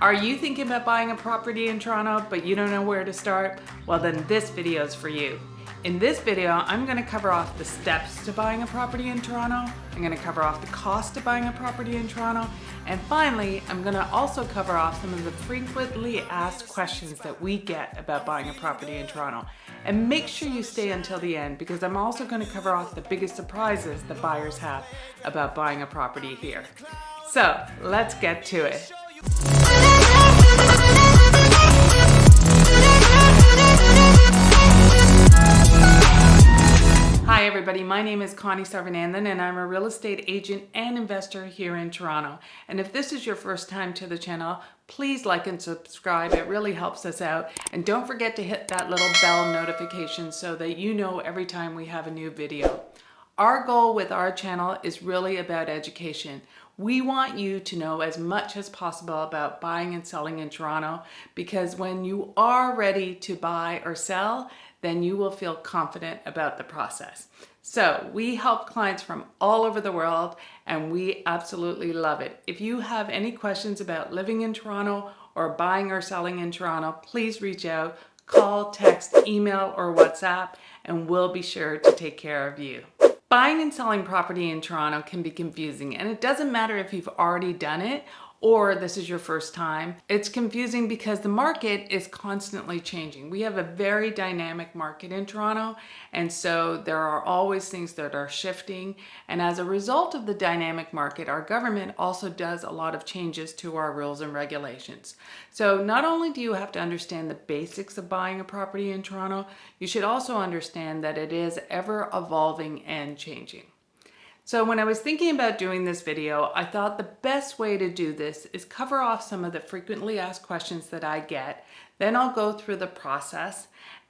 Are you thinking about buying a property in Toronto, but you don't know where to start? Well, then this video is for you. In this video, I'm going to cover off the steps to buying a property in Toronto. I'm going to cover off the cost of buying a property in Toronto. And finally, I'm going to also cover off some of the frequently asked questions that we get about buying a property in Toronto. And make sure you stay until the end, because I'm also going to cover off the biggest surprises that buyers have about buying a property here. So let's get to it. Hi everybody, my name is Connie Sarvananthan and I'm a real estate agent and investor here in Toronto. And if this is your first time to the channel, please like and subscribe. It really helps us out. And don't forget to hit that little bell notification so that you know every time we have a new video. Our goal with our channel is really about education. We want you to know as much as possible about buying and selling in Toronto, because when you are ready to buy or sell, then you will feel confident about the process. So we help clients from all over the world and we absolutely love it. If you have any questions about living in Toronto or buying or selling in Toronto, please reach out, call, text, email, or WhatsApp, and we'll be sure to take care of you. Buying and selling property in Toronto can be confusing, and it doesn't matter if you've already done it or this is your first time. It's confusing because the market is constantly changing. We have a very dynamic market in Toronto, and so there are always things that are shifting. And as a result of the dynamic market, our government also does a lot of changes to our rules and regulations. So not only do you have to understand the basics of buying a property in Toronto, you should also understand that it is ever evolving and changing. So when I was thinking about doing this video, I thought the best way to do this is cover off some of the frequently asked questions that I get. Then I'll go through the process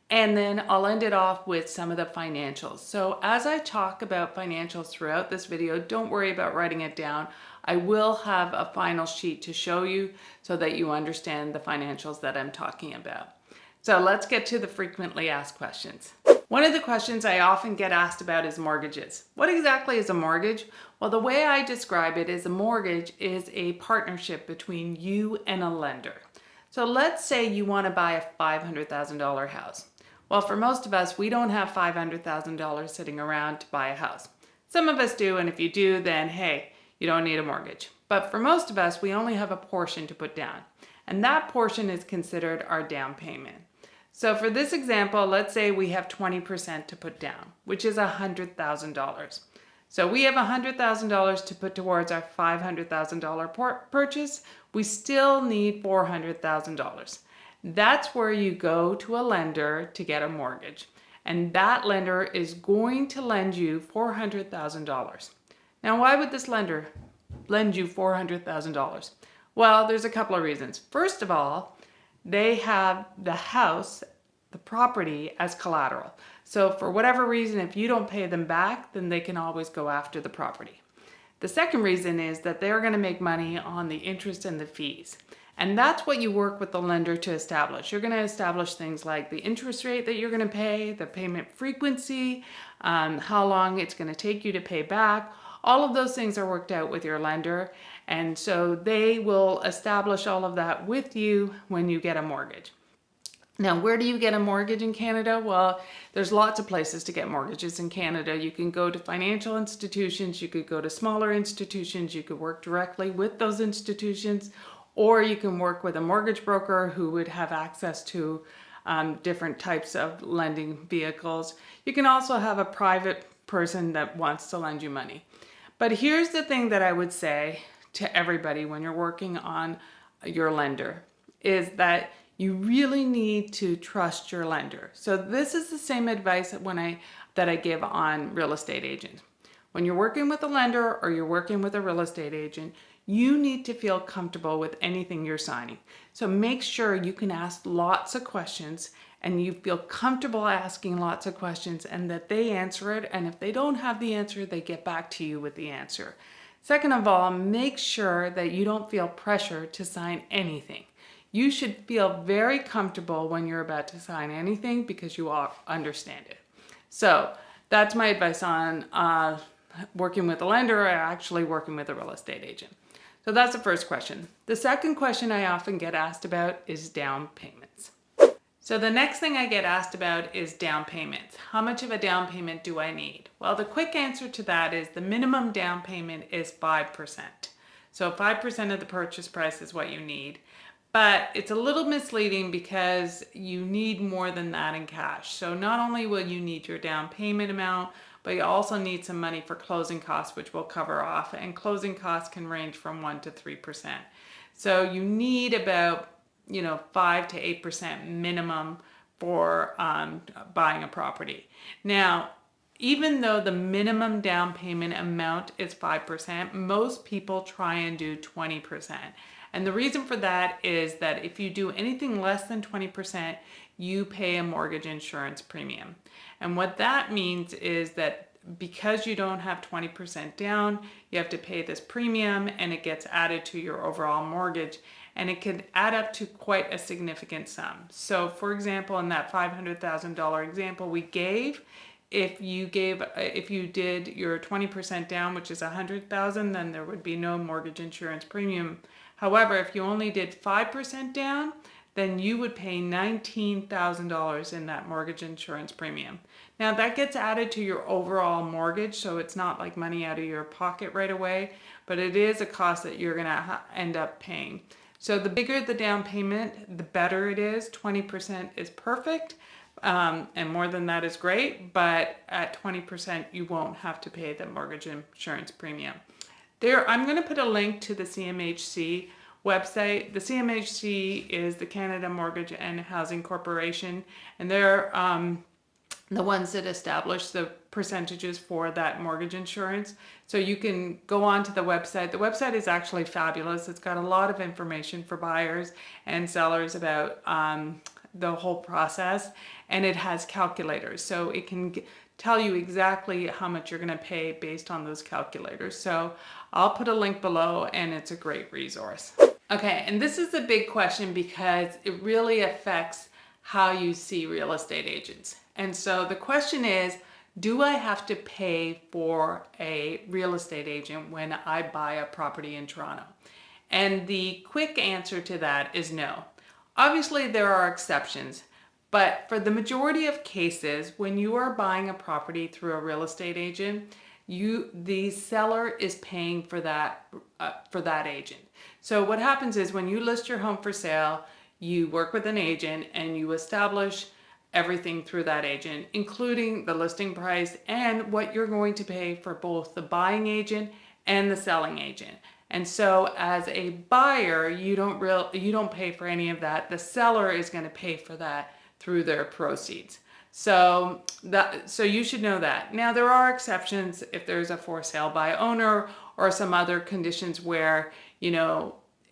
and then I'll end it off with some of the financials. So as I talk about financials throughout this video, don't worry about writing it down. I will have a final sheet to show you so that you understand the financials that I'm talking about. So let's get to the frequently asked questions. One of the questions I often get asked about is mortgages. What exactly is a mortgage? Well, the way I describe it is a mortgage is a partnership between you and a lender. So let's say you want to buy a $500,000 house. Well, for most of us, we don't have $500,000 sitting around to buy a house. Some of us do, and if you do, then hey, you don't need a mortgage. But for most of us, we only have a portion to put down, and that portion is considered our down payment. So for this example, let's say we have 20% to put down, which is $100,000. So we have $100,000 to put towards our $500,000 purchase. We still need $400,000. That's where you go to a lender to get a mortgage. And that lender is going to lend you $400,000. Now, why would this lender lend you $400,000? Well, there's a couple of reasons. First of all, they have the house, the property, as collateral. So for whatever reason, if you don't pay them back, then they can always go after the property. The second reason is that they're going to make money on the interest and the fees. And that's what you work with the lender to establish. You're going to establish things like the interest rate that you're going to pay, the payment frequency, how long it's going to take you to pay back. All of those things are worked out with your lender, and so they will establish all of that with you when you get a mortgage. Now, where do you get a mortgage in Canada? Well, there's lots of places to get mortgages in Canada. You can go to financial institutions, you could go to smaller institutions, you could work directly with those institutions, or you can work with a mortgage broker who would have access to different types of lending vehicles. You can also have a private person that wants to lend you money. But here's the thing that I would say to everybody when you're working on your lender is that you really need to trust your lender. So this is the same advice that I give on real estate agents. When you're working with a lender or you're working with a real estate agent, you need to feel comfortable with anything you're signing. So make sure you can ask lots of questions and you feel comfortable asking lots of questions and that they answer it. And if they don't have the answer, they get back to you with the answer. Second of all, make sure that you don't feel pressure to sign anything. You should feel very comfortable when you're about to sign anything because you all understand it. So that's my advice on working with a lender or actually working with a real estate agent. So that's the first question. The second question I often get asked about is down payments. So the next thing I get asked about is down payments. How much of a down payment do I need? Well, the quick answer to that is the minimum down payment is 5%. So 5% of the purchase price is what you need. But it's a little misleading because you need more than that in cash. So not only will you need your down payment amount, but you also need some money for closing costs, which we'll cover off. And closing costs can range from 1% to 3%. So you need about 5 to 8% minimum for buying a property. Now, even though the minimum down payment amount is 5%, most people try and do 20%. And the reason for that is that if you do anything less than 20%, you pay a mortgage insurance premium. And what that means is that because you don't have 20% down, you have to pay this premium and it gets added to your overall mortgage, and it can add up to quite a significant sum. So for example, in that $500,000 example we gave, if you did your 20% down, which is $100,000, then there would be no mortgage insurance premium. However, if you only did 5% down, then you would pay $19,000 in that mortgage insurance premium. Now that gets added to your overall mortgage, so it's not like money out of your pocket right away, but it is a cost that you're gonna end up paying. So the bigger the down payment, the better it is. 20% is perfect, and more than that is great, but at 20% you won't have to pay the mortgage insurance premium. I'm going to put a link to the CMHC website. The CMHC is the Canada Mortgage and Housing Corporation, and they're the ones that establish the percentages for that mortgage insurance. So you can go on to the website. The website is actually fabulous. It's got a lot of information for buyers and sellers about the whole process, and it has calculators. So it can tell you exactly how much you're going to pay based on those calculators. So I'll put a link below, and it's a great resource. Okay, and this is a big question because it really affects how you see real estate agents. And so the question is, do I have to pay for a real estate agent when I buy a property in Toronto? And the quick answer to that is no. Obviously, there are exceptions, but for the majority of cases, when you are buying a property through a real estate agent, the seller is paying for that agent. So what happens is when you list your home for sale, you work with an agent and you establish everything through that agent, including the listing price and what you're going to pay for both the buying agent and the selling agent. And so as a buyer, you don't pay for any of that. The seller is going to pay for that through their proceeds. So you should know that. Now there are exceptions if there's a for sale by owner or some other conditions where,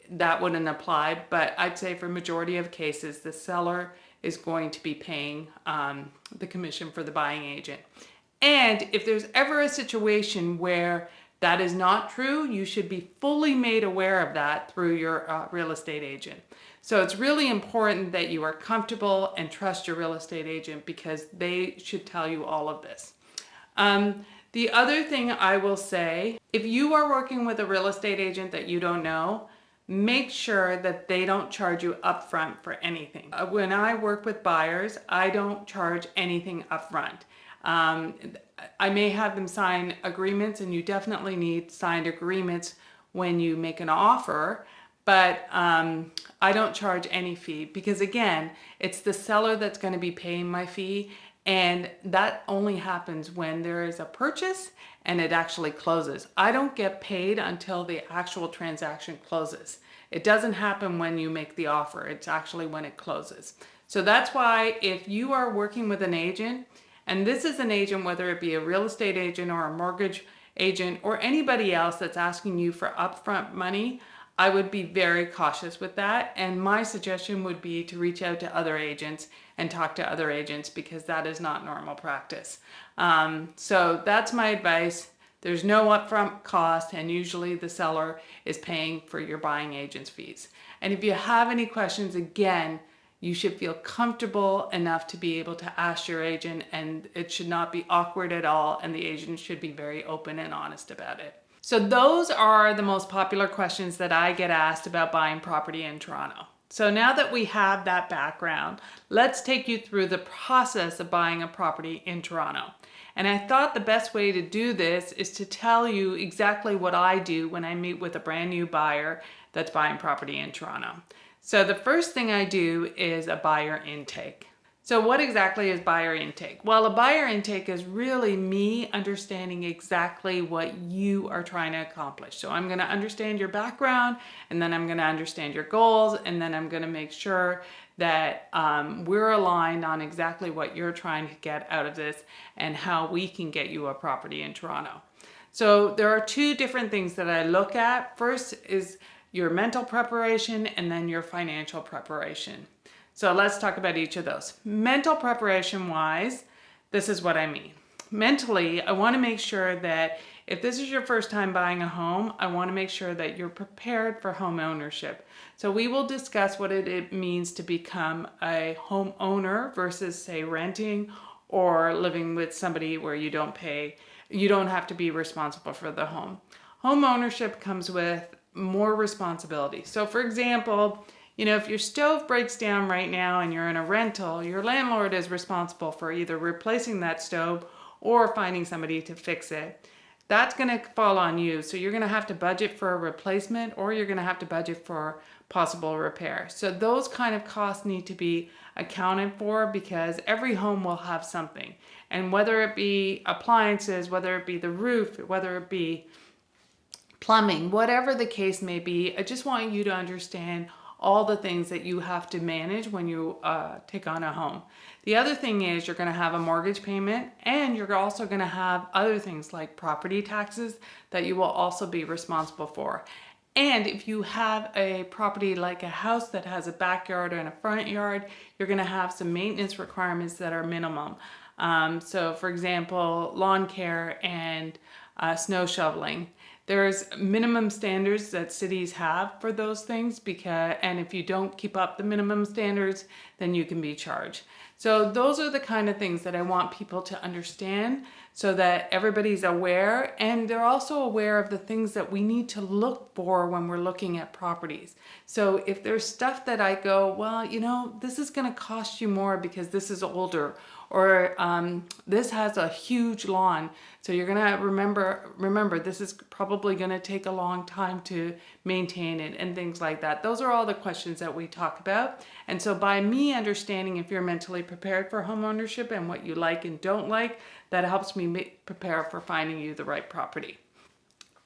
that wouldn't apply, but I'd say for majority of cases, the seller is going to be paying the commission for the buying agent. And if there's ever a situation where that is not true, you should be fully made aware of that through your real estate agent. So it's really important that you are comfortable and trust your real estate agent because they should tell you all of this. The other thing I will say, if you are working with a real estate agent that you don't know, make sure that they don't charge you upfront for anything. When I work with buyers, I don't charge anything upfront. I may have them sign agreements, and you definitely need signed agreements when you make an offer, but I don't charge any fee because, again, it's the seller that's going to be paying my fee, and that only happens when there is a purchase and it actually closes. I don't get paid until the actual transaction closes. It doesn't happen when you make the offer. It's actually when it closes. So that's why if you are working with an agent, and this is an agent, whether it be a real estate agent or a mortgage agent or anybody else that's asking you for upfront money, I would be very cautious with that. And my suggestion would be to reach out to other agents and talk to other agents because that is not normal practice. So that's my advice. There's no upfront cost, and usually the seller is paying for your buying agent's fees. And if you have any questions, again, you should feel comfortable enough to be able to ask your agent, and it should not be awkward at all, and the agent should be very open and honest about it. So those are the most popular questions that I get asked about buying property in Toronto. So now that we have that background, let's take you through the process of buying a property in Toronto. And I thought the best way to do this is to tell you exactly what I do when I meet with a brand new buyer that's buying property in Toronto. So the first thing I do is a buyer intake. So what exactly is buyer intake? Well, a buyer intake is really me understanding exactly what you are trying to accomplish. So I'm going to understand your background, and then I'm going to understand your goals, and then I'm going to make sure that we're aligned on exactly what you're trying to get out of this and how we can get you a property in Toronto. So there are two different things that I look at. First is your mental preparation, and then your financial preparation. So let's talk about each of those. Mental preparation wise, this is what I mean. Mentally, I want to make sure that if this is your first time buying a home, I want to make sure that you're prepared for home ownership. So we will discuss what it means to become a home owner versus, say, renting or living with somebody where you don't have to be responsible for the home. Home ownership comes with more responsibility. So for example, if your stove breaks down right now and you're in a rental, your landlord is responsible for either replacing that stove or finding somebody to fix it. That's going to fall on you. So you're going to have to budget for a replacement, or you're going to have to budget for possible repair. So those kind of costs need to be accounted for, because every home will have something. And whether it be appliances, whether it be the roof, whether it be plumbing, whatever the case may be, I just want you to understand all the things that you have to manage when you take on a home. The other thing is you're going to have a mortgage payment, and you're also going to have other things like property taxes that you will also be responsible for. And if you have a property like a house that has a backyard and a front yard, you're going to have some maintenance requirements that are minimum. So for example, lawn care and snow shoveling. There's minimum standards that cities have for those things, and if you don't keep up the minimum standards, then you can be charged. So those are the kind of things that I want people to understand, so that everybody's aware, and they're also aware of the things that we need to look for when we're looking at properties. So if there's stuff that I go, well, this is going to cost you more because this is older, or this has a huge lawn, so you're going to remember this is probably going to take a long time to maintain it, and things like that. Those are all the questions that we talk about. And so by me understanding if you're mentally prepared for home ownership and what you like and don't like, that helps me prepare for finding you the right property.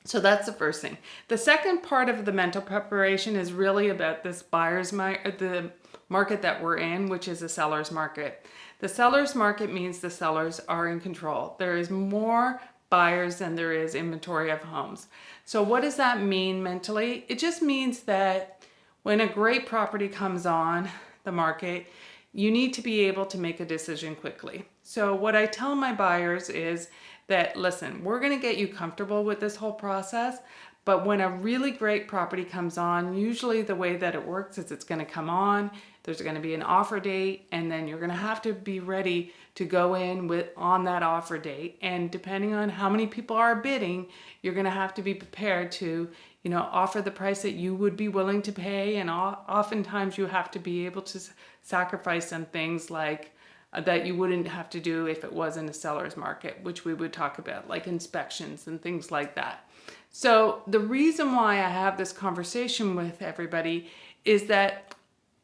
So that's the first thing. The second part of the mental preparation is really about this the market that we're in, which is a seller's market. The seller's market means the sellers are in control. There is more buyers than there is inventory of homes. So what does that mean mentally? It just means that when a great property comes on the market, you need to be able to make a decision quickly. So what I tell my buyers is that, listen, we're going to get you comfortable with this whole process, but when a really great property comes on, usually the way that it works is it's going to come on, there's going to be an offer date, and then you're going to have to be ready to go in on that offer date. And depending on how many people are bidding, you're going to have to be prepared to, offer the price that you would be willing to pay. And oftentimes you have to be able to sacrifice some things like that you wouldn't have to do if it wasn't a seller's market, which we would talk about, like inspections and things like that. So the reason why I have this conversation with everybody is that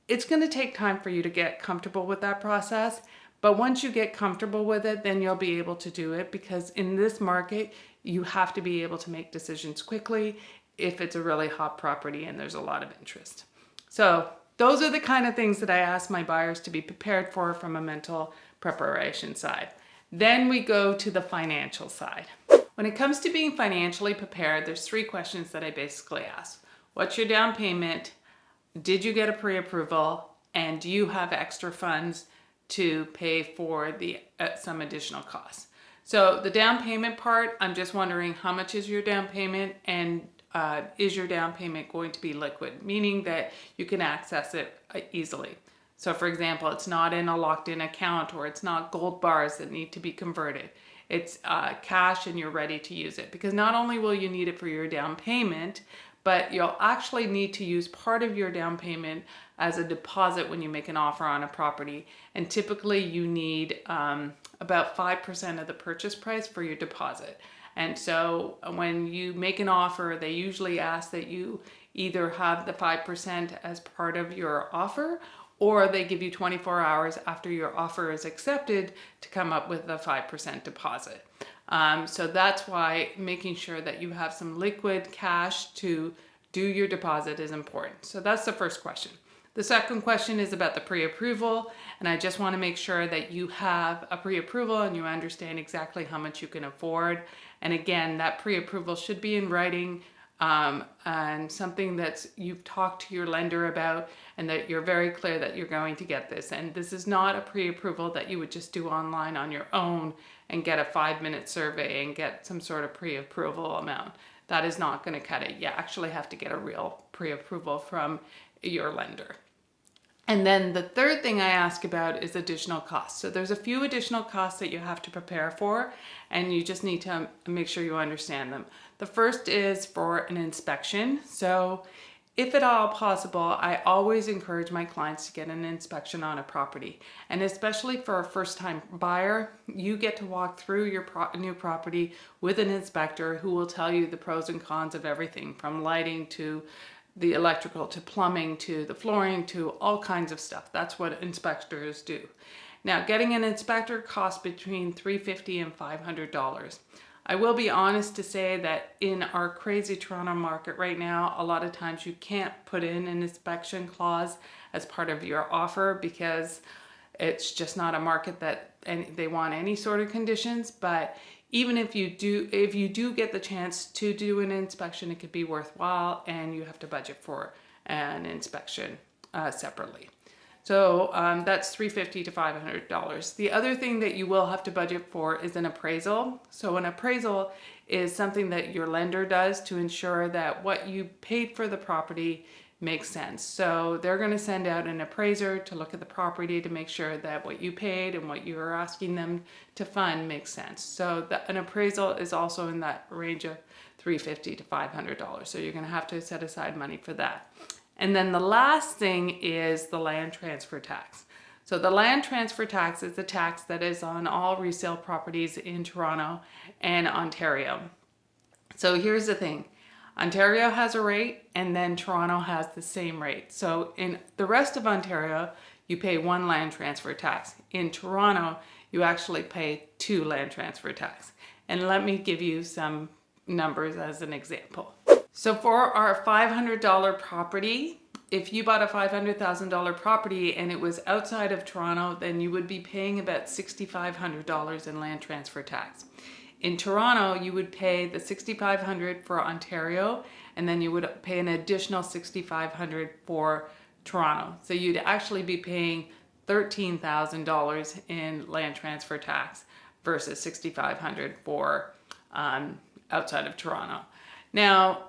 it's going to take time for you to get comfortable with that process. But once you get comfortable with it, then you'll be able to do it, because in this market, you have to be able to make decisions quickly if it's a really hot property and there's a lot of interest. So those are the kind of things that I ask my buyers to be prepared for from a mental preparation side. Then we go to the financial side. When it comes to being financially prepared, there's 3 questions that I basically ask. What's your down payment? Did you get a pre-approval? And do you have extra funds to pay for some additional costs? So the down payment part, I'm just wondering how much is your down payment, and is your down payment going to be liquid, meaning that you can access it easily. So for example, it's not in a locked in account, or it's not gold bars that need to be converted. it's cash and you're ready to use it. Because not only will you need it for your down payment, but you'll actually need to use part of your down payment as a deposit when you make an offer on a property. And typically you need about 5% of the purchase price for your deposit. And so when you make an offer, they usually ask that you either have the 5% as part of your offer, or they give you 24 hours after your offer is accepted to come up with a 5% deposit. So that's why making sure that you have some liquid cash to do your deposit is important. So that's the first question. The second question is about the pre-approval, and I just want to make sure that you have a pre-approval and you understand exactly how much you can afford. And again, that pre-approval should be in writing, and something that you've talked to your lender about, and that you're very clear that you're going to get this. And this is not a pre-approval that you would just do online on your own and get a 5-minute survey and get some sort of pre-approval amount. That is not going to cut it. You actually have to get a real pre-approval from your lender. And then the third thing I ask about is additional costs. So there's a few additional costs that you have to prepare for, and you just need to make sure you understand them. The first is for an inspection. So if at all possible, I always encourage my clients to get an inspection on a property. And especially for a first-time buyer, you get to walk through your new property with an inspector who will tell you the pros and cons of everything, from lighting to the electrical to plumbing to the flooring to all kinds of stuff. That's what inspectors do. Now, getting an inspector costs between $350 and $500. I will be honest to say that in our crazy Toronto market right now, a lot of times you can't put in an inspection clause as part of your offer because it's just not a market that they want any sort of conditions. But even if you do get the chance to do an inspection, it could be worthwhile, and you have to budget for an inspection separately. So that's $350 to $500. The other thing that you will have to budget for is an appraisal. So an appraisal is something that your lender does to ensure that what you paid for the property makes sense. So they're going to send out an appraiser to look at the property to make sure that what you paid and what you are asking them to fund makes sense. So an appraisal is also in that range of $350 to $500. So you're going to have to set aside money for that. And then the last thing is the land transfer tax. So the land transfer tax is the tax that is on all resale properties in Toronto and Ontario. So here's the thing. Ontario has a rate, and then Toronto has the same rate. So in the rest of Ontario, you pay one land transfer tax. In Toronto, you actually pay 2 land transfer tax. And let me give you some numbers as an example. So for our $500 property, if you bought a $500,000 property and it was outside of Toronto, then you would be paying about $6,500 in land transfer tax. In Toronto, you would pay the $6,500 for Ontario, and then you would pay an additional $6,500 for Toronto. So you'd actually be paying $13,000 in land transfer tax versus $6,500 for outside of Toronto. Now,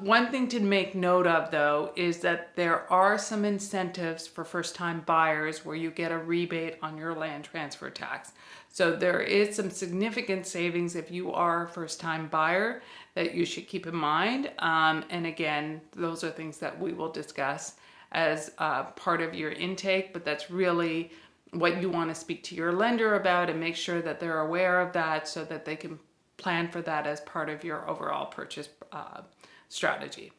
one thing to make note of, though, is that there are some incentives for first-time buyers where you get a rebate on your land transfer tax. So there is some significant savings if you are a first-time buyer that you should keep in mind. And again, those are things that we will discuss as part of your intake, but that's really what you want to speak to your lender about and make sure that they're aware of that so that they can plan for that as part of your overall purchase strategy.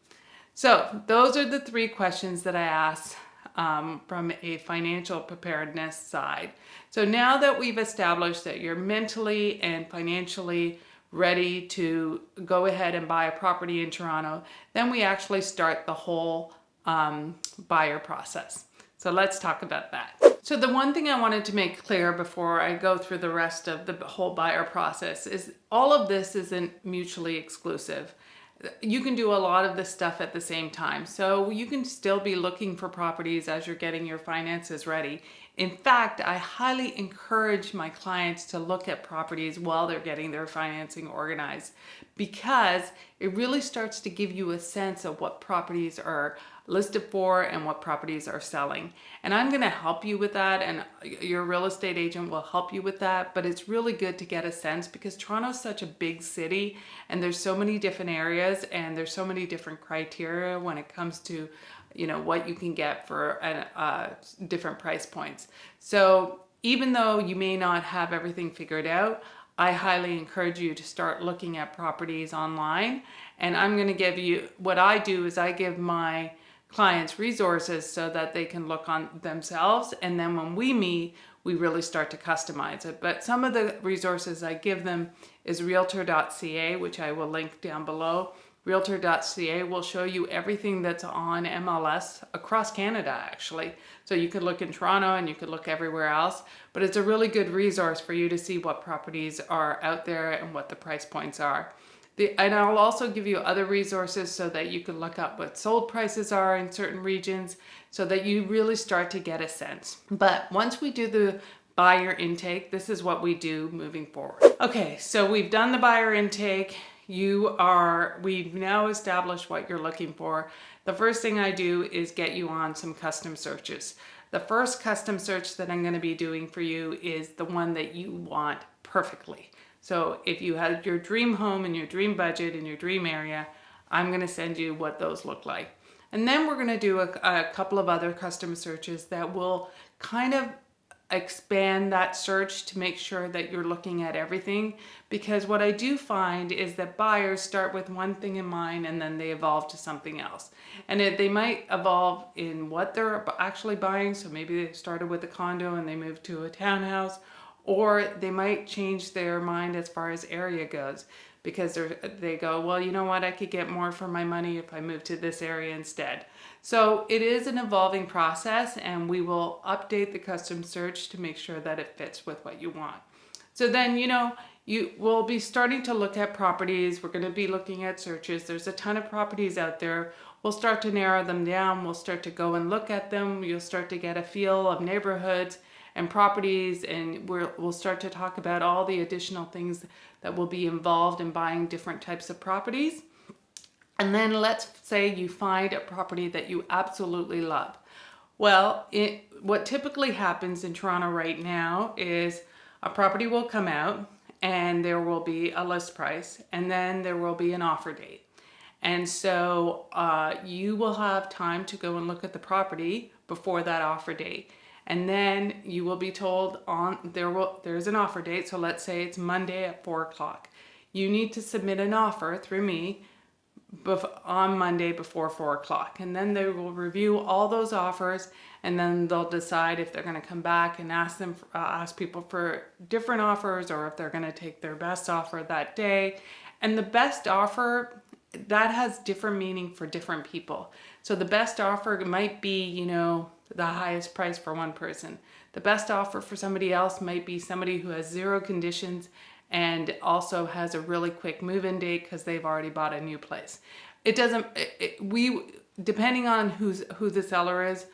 So those are the 3 questions that I asked from a financial preparedness side. So now that we've established that you're mentally and financially ready to go ahead and buy a property in Toronto, then we actually start the whole buyer process. So let's talk about that. So the one thing I wanted to make clear before I go through the rest of the whole buyer process is all of this isn't mutually exclusive. You can do a lot of this stuff at the same time. So you can still be looking for properties as you're getting your finances ready. In fact, I highly encourage my clients to look at properties while they're getting their financing organized, because it really starts to give you a sense of what properties are listed for and what properties are selling. And I'm going to help you with that, and your real estate agent will help you with that. But it's really good to get a sense, because Toronto's such a big city and there's so many different areas and there's so many different criteria when it comes to, you know, what you can get for different price points. So even though you may not have everything figured out, I highly encourage you to start looking at properties online. And I'm going to give you, what I do is I give my clients resources so that they can look on themselves. And then when we meet, we really start to customize it. But some of the resources I give them is Realtor.ca, which I will link down below. Realtor.ca will show you everything that's on MLS across Canada, actually. So you could look in Toronto and you could look everywhere else, but it's a really good resource for you to see what properties are out there and what the price points are. And I'll also give you other resources so that you can look up what sold prices are in certain regions, so that you really start to get a sense. But once we do the buyer intake, this is what we do moving forward. Okay, so we've done the buyer intake. We've now established what you're looking for. The first thing I do is get you on some custom searches. The first custom search that I'm going to be doing for you is the one that you want perfectly. So if you had your dream home and your dream budget and your dream area, I'm going to send you what those look like. And then we're going to do a couple of other custom searches that will kind of expand that search to make sure that you're looking at everything. Because what I do find is that buyers start with one thing in mind and then they evolve to something else. And they might evolve in what they're actually buying. So maybe they started with a condo and they moved to a townhouse, or they might change their mind as far as area goes, because they go, well, you know what, I could get more for my money if I move to this area instead. So it is an evolving process, and we will update the custom search to make sure that it fits with what you want. So then, you will be starting to look at properties. We're going to be looking at searches. There's a ton of properties out there. We'll start to narrow them down. We'll start to go and look at them. You'll start to get a feel of neighborhoods and properties, and we'll start to talk about all the additional things that will be involved in buying different types of properties. And then let's say you find a property that you absolutely love. Well, what typically happens in Toronto right now is a property will come out and there will be a list price, and then there will be an offer date. And so you will have time to go and look at the property before that offer date. And then you will be told there's an offer date. So let's say it's Monday at 4 o'clock. You need to submit an offer through me on Monday before 4 o'clock. And then they will review all those offers, and then they'll decide if they're going to come back and ask people for different offers, or if they're going to take their best offer that day. And the best offer, that has different meaning for different people. So the best offer might be, the highest price for one person. The best offer for somebody else might be somebody who has 0 conditions and also has a really quick move-in date because they've already bought a new place. Depending on who the seller is,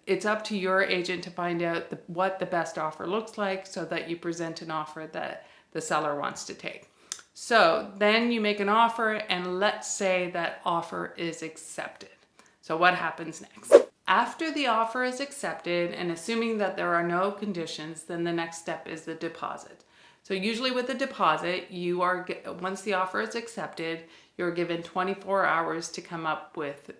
it's up to your agent to find out what the best offer looks like, so that you present an offer that the seller wants to take. So then you make an offer, and let's say that offer is accepted. So what happens next? After the offer is accepted, and assuming that there are no conditions, then the next step is the deposit. So usually with the deposit, once the offer is accepted, you're given 24 hours to come up with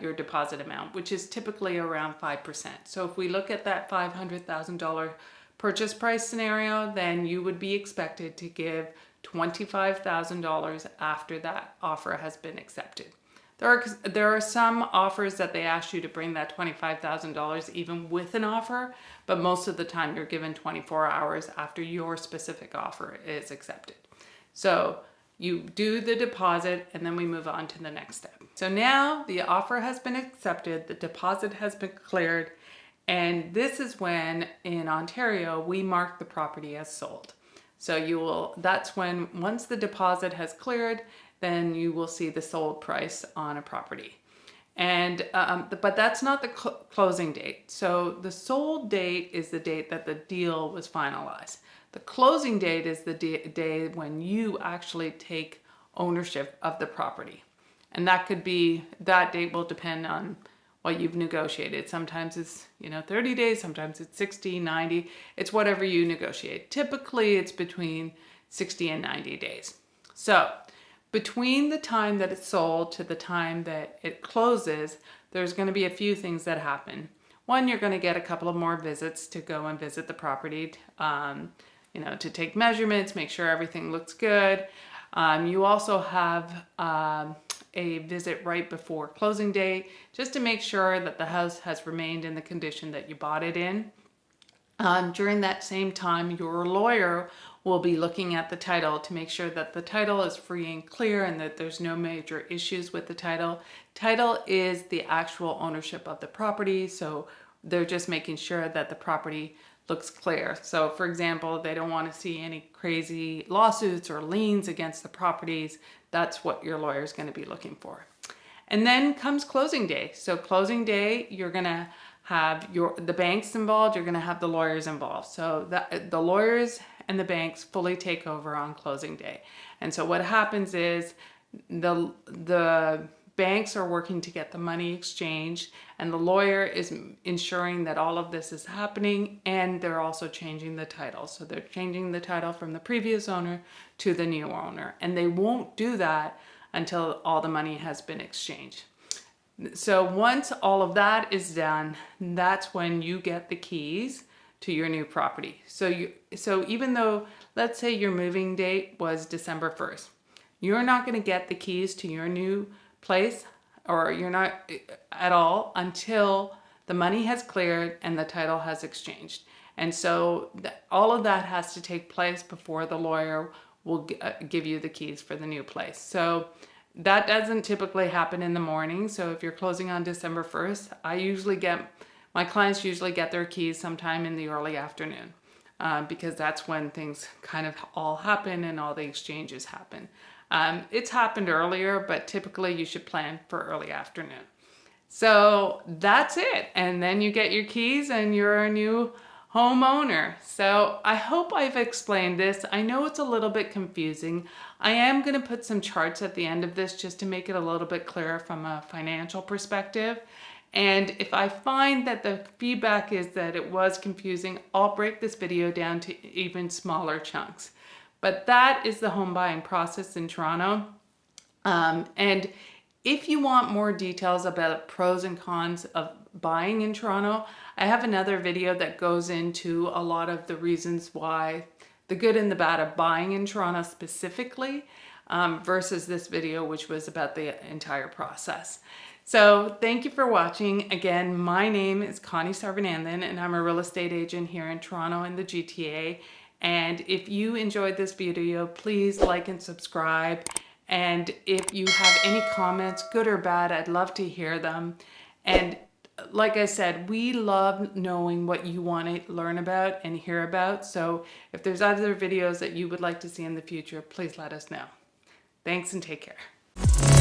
your deposit amount, which is typically around 5%. So if we look at that $500,000 purchase price scenario, then you would be expected to give $25,000 after that offer has been accepted. There are some offers that they ask you to bring that $25,000 even with an offer, but most of the time you're given 24 hours after your specific offer is accepted. So you do the deposit, and then we move on to the next step. So now the offer has been accepted, the deposit has been cleared, and this is when in Ontario we mark the property as sold. So that's when, once the deposit has cleared, then you will see the sold price on a property. And but that's not the closing date. So the sold date is the date that the deal was finalized. The closing date is the day when you actually take ownership of the property. And that could be, that date will depend on what you've negotiated. Sometimes it's, 30 days, sometimes it's 60, 90. It's whatever you negotiate. Typically, it's between 60 and 90 days. So between the time that it's sold to the time that it closes, there's going to be a few things that happen. One, you're going to get a couple of more visits to go and visit the property, to take measurements, make sure everything looks good. You also have a visit right before closing day, just to make sure that the house has remained in the condition that you bought it in. During that same time, your lawyer will be looking at the title to make sure that the title is free and clear and that there's no major issues with the title. Title is the actual ownership of the property, so they're just making sure that the property looks clear. So for example, they don't want to see any crazy lawsuits or liens against the properties. That's what your lawyer is going to be looking for. And then comes closing day. So closing day, you're going to have the banks involved, you're going to have the lawyers involved. So the lawyers and the banks fully take over on closing day. And so what happens is the banks are working to get the money exchanged, and the lawyer is ensuring that all of this is happening, and they're also changing the title. So they're changing the title from the previous owner to the new owner, and they won't do that until all the money has been exchanged. So once all of that is done, that's when you get the keys to your new property. So even though, let's say your moving date was December 1st, you're not going to get the keys to your new place, or you're not at all, until the money has cleared and the title has exchanged. And so all of that has to take place before the lawyer will give you the keys for the new place. So that doesn't typically happen in the morning. So if you're closing on December 1st, my clients usually get their keys sometime in the early afternoon, because that's when things kind of all happen and all the exchanges happen. It's happened earlier, but typically you should plan for early afternoon. So that's it. And then you get your keys and you're a new homeowner. So I hope I've explained this. I know it's a little bit confusing. I am going to put some charts at the end of this just to make it a little bit clearer from a financial perspective. And if I find that the feedback is that it was confusing, I'll break this video down to even smaller chunks. But that is the home buying process in Toronto. And if you want more details about pros and cons of buying in Toronto, I have another video that goes into a lot of the reasons why, the good and the bad of buying in Toronto specifically, versus this video, which was about the entire process. So thank you for watching. Again, my name is Connie Sarvananthan, and I'm a real estate agent here in Toronto and the GTA. And if you enjoyed this video, please like and subscribe. And if you have any comments, good or bad, I'd love to hear them. And like I said, we love knowing what you want to learn about and hear about. So if there's other videos that you would like to see in the future, please let us know. Thanks and take care.